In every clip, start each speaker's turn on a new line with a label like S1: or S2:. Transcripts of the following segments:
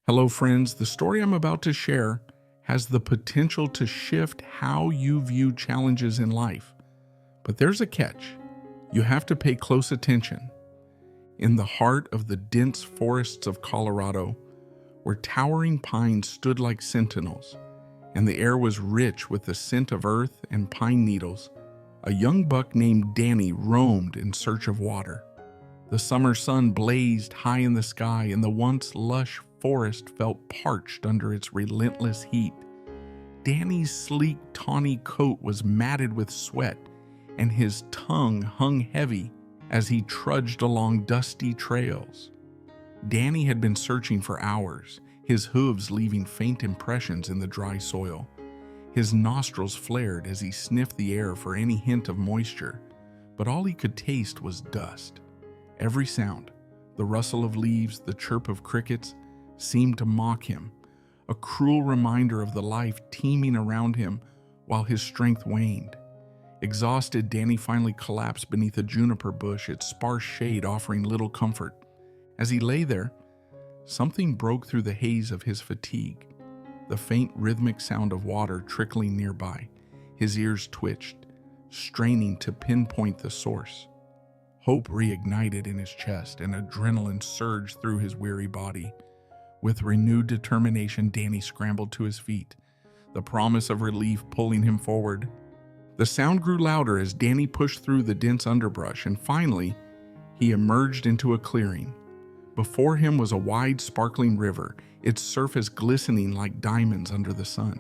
S1: Hello, friends. The story I'm about to share has the potential to shift how you view challenges in life. But there's a catch. You have to pay close attention. In the heart of the dense forests of Colorado, where towering pines stood like sentinels, and the air was rich with the scent of earth and pine needles, a young buck named Danny roamed in search of water. The summer sun blazed high in the sky, and the once lush forest felt parched under its relentless heat. Danny's sleek, tawny coat was matted with sweat, and his tongue hung heavy as he trudged along dusty trails. Danny had been searching for hours, his hooves leaving faint impressions in the dry soil. His nostrils flared as he sniffed the air for any hint of moisture, but all he could taste was dust. Every sound, the rustle of leaves, the chirp of crickets, seemed to mock him, a cruel reminder of the life teeming around him while his strength waned. Exhausted, Danny finally collapsed beneath a juniper bush, its sparse shade offering little comfort. As he lay there, something broke through the haze of his fatigue, the faint rhythmic sound of water trickling nearby. His ears twitched, straining to pinpoint the source. Hope reignited in his chest, and adrenaline surged through his weary body. With renewed determination, Danny scrambled to his feet, the promise of relief pulling him forward. The sound grew louder as Danny pushed through the dense underbrush, and finally, he emerged into a clearing. Before him was a wide, sparkling river, its surface glistening like diamonds under the sun.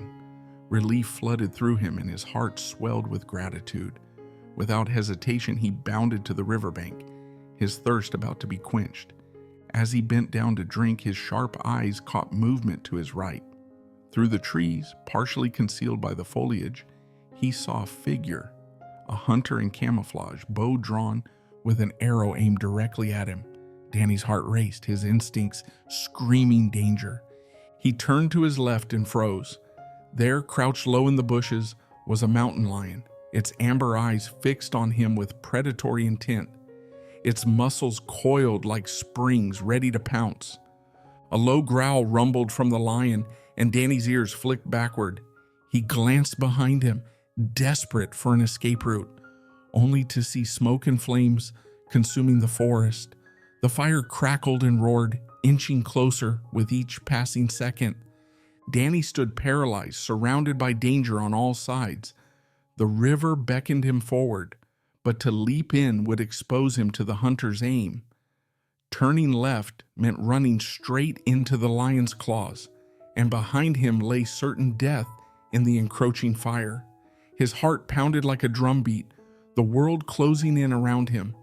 S1: Relief flooded through him, and his heart swelled with gratitude. Without hesitation, he bounded to the riverbank, his thirst about to be quenched. As he bent down to drink, his sharp eyes caught movement to his right. Through the trees, partially concealed by the foliage, he saw a figure, a hunter in camouflage, bow drawn with an arrow aimed directly at him. Danny's heart raced, his instincts screaming danger. He turned to his left and froze. There, crouched low in the bushes, was a mountain lion, its amber eyes fixed on him with predatory intent. Its muscles coiled like springs, ready to pounce. A low growl rumbled from the lion, and Danny's ears flicked backward. He glanced behind him, desperate for an escape route, only to see smoke and flames consuming the forest. The fire crackled and roared, inching closer with each passing second. Danny stood paralyzed, surrounded by danger on all sides. The river beckoned him forward, but to leap in would expose him to the hunter's aim. Turning left meant running straight into the lion's claws, and behind him lay certain death in the encroaching fire. His heart pounded like a drumbeat, the world closing in around him.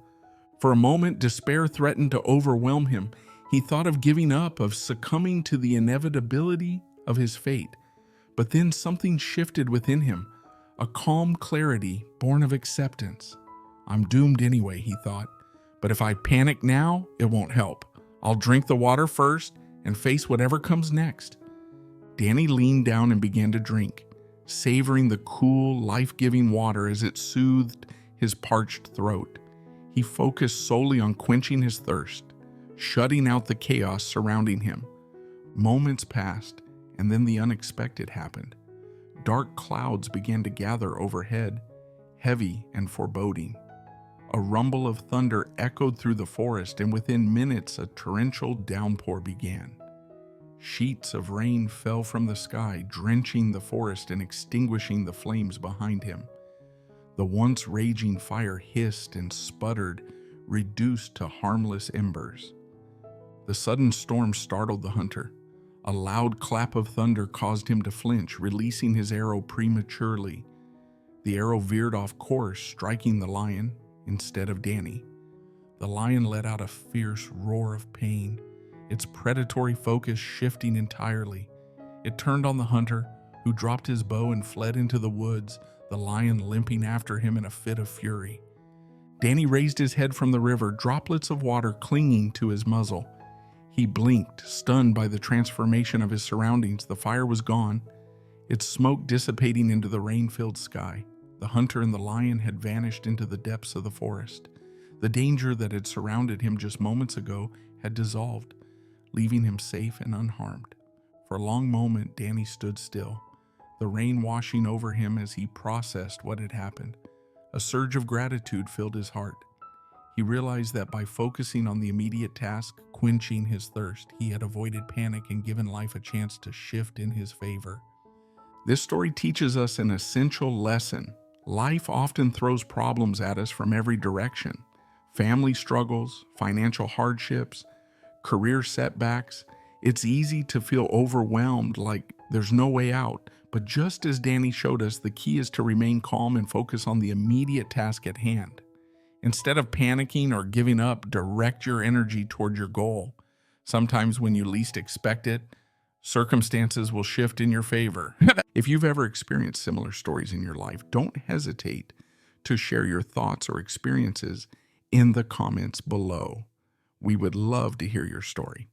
S1: For a moment, despair threatened to overwhelm him. He thought of giving up, of succumbing to the inevitability of his fate. But then something shifted within him, a calm clarity born of acceptance. I'm doomed anyway, he thought, but if I panic now, it won't help. I'll drink the water first and face whatever comes next. Danny leaned down and began to drink, savoring the cool, life-giving water as it soothed his parched throat. He focused solely on quenching his thirst, shutting out the chaos surrounding him. Moments passed, and then the unexpected happened. Dark clouds began to gather overhead, heavy and foreboding. A rumble of thunder echoed through the forest, and within minutes a torrential downpour began. Sheets of rain fell from the sky, drenching the forest and extinguishing the flames behind him. The once raging fire hissed and sputtered, reduced to harmless embers. The sudden storm startled the hunter. A loud clap of thunder caused him to flinch, releasing his arrow prematurely. The arrow veered off course, striking the lion instead of Danny. The lion let out a fierce roar of pain, its predatory focus shifting entirely. It turned on the hunter, who dropped his bow and fled into the woods, the lion limping after him in a fit of fury. Danny raised his head from the river, droplets of water clinging to his muzzle. He blinked, stunned by the transformation of his surroundings. The fire was gone, its smoke dissipating into the rain-filled sky. The hunter and the lion had vanished into the depths of the forest. The danger that had surrounded him just moments ago had dissolved, leaving him safe and unharmed. For a long moment, Danny stood still, the rain washing over him as he processed what had happened. A surge of gratitude filled his heart. He realized that by focusing on the immediate task, quenching his thirst, he had avoided panic and given life a chance to shift in his favor. This story teaches us an essential lesson. Life often throws problems at us from every direction. Family struggles, financial hardships, career setbacks. It's easy to feel overwhelmed, like there's no way out. But just as Danny showed us, the key is to remain calm and focus on the immediate task at hand. Instead of panicking or giving up, direct your energy toward your goal. Sometimes when you least expect it, circumstances will shift in your favor. If you've ever experienced similar stories in your life, don't hesitate to share your thoughts or experiences in the comments below. We would love to hear your story.